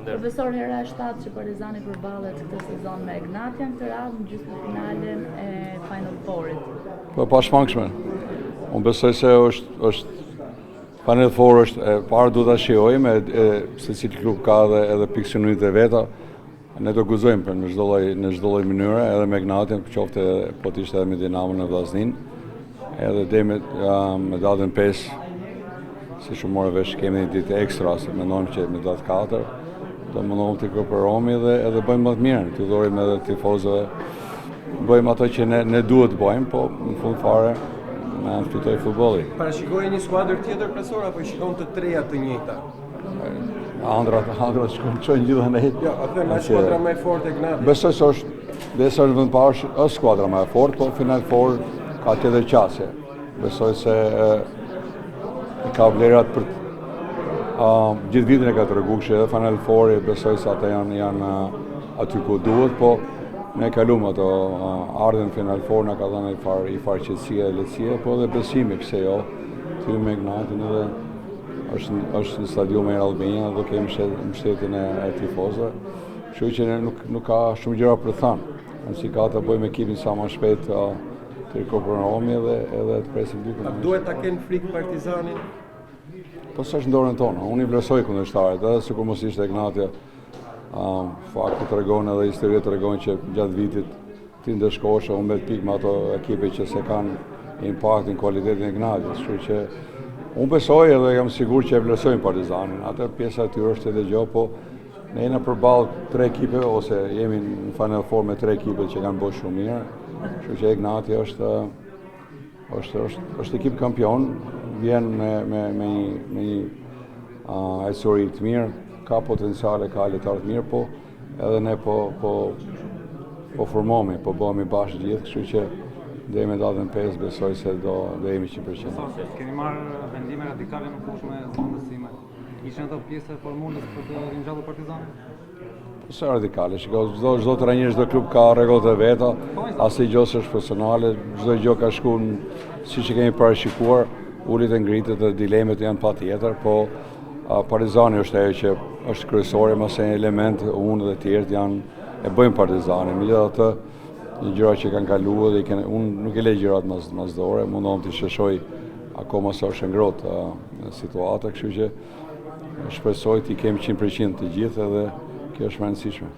Profesor, hera e 7 që Partizani përballet këtë sezon me Egnatian këtë radhë në gjysmëfinalen e Final Fourit. Po pashmangshme. Unë besoj se është Final Four është e parë duhet ta shijojmë se cili klub ka edhe pikëqëndrimet e veta. Ne do gëzojmë për në çdo lloj mënyre, edhe me Egnatian, qoftë po të ishte edhe me Dinamon në Vllaznin. Edhe dhe me datën 5, si shumë morë vesh, kemi një ditë ekstra, se mendojmë që me datë 4, do mundohemi të kooperohemi edhe bëjmë më të mirën, të udhëzorim edhe tifozëve, bëjmë ato që ne duhet të bëjmë, po në fund fare me fitoj futbolli. Parashikoj një skuadër tjetër presor apo shikon të treja të njëjta? Andrat çojnë gjithë ne. Jo, atë nga skuadra më e fortë e Gnati. Besoj se është vend parë është skuadra më e fortë, po Final Four ka tjetër qasje. Besoj se ka vlerat për gjithë vitin e ka treguar që edhe Final Four, besoj se ata janë aty ku duhet, po ne kaluam ato ardhen Final Four, na ka dhënë i farë qetësie dhe lehtësie, po edhe besimi, pse jo, ty me Ignatin edhe është në stadium e Albania dhe kemi mbështetjen e tifozëve. Kështu që nuk ka shumë gjëra për të thënë. Nëse ka të bëjmë ekipin sa më shpejt të rikooperohemi edhe të presim dykun. Duhet ta kenë frikë Partizanin? Po s'është në dorën tonë. Unë i vlerësoj kundërshtarët, edhe sikur mos ishte Ignatia. Fakti tregon edhe historia tregon që gjatë vitit ti ndeshkohesh u mbet pikë me ato ekipe që se kanë impaktin, kualitetin e Ignatit. Kështu që unë besoj edhe jam sigur që e vlerësojnë Partizanin. Atë pjesa e tyre është edhe gjë, po ne jemi përballë 3 ekipeve ose jemi në Final Four me 3 ekipe që kanë bërë shumë mirë. Kështu që Ignati është ekip kampion, vjen me një histori të mirë, ka potenciale, ka lojtarë të mirë, po edhe ne po formohemi, po bëhemi bashkë gjithë, kështu që dhe me datën 5 besoj se do jemi 100%. Keni marrë vendime radikale në fushë me zondës time. Ishin ato pjesë e formulës për të ringjallur Partizanin? Së radikale, çdo trajner, çdo klub ka rregullat e veta, asnjë gjë s'është personale, çdo gjë ka shkuar siç e kemi parashikuar, ulit e ngritet dhe dilemet janë patjetër, po Partizani është ajo që është kryesore, mas një element, unë dhe tjerët e bëjmë Partizanin. Megjithatë, një gjëra që kanë kaluar dhe unë nuk e lej gjërat mas dore, mundohem të sheshoj akoma sa është ngrohtë situata, kështu që shpresoj të kemi 100% të gjithë edhe kjo është më e rëndësishme.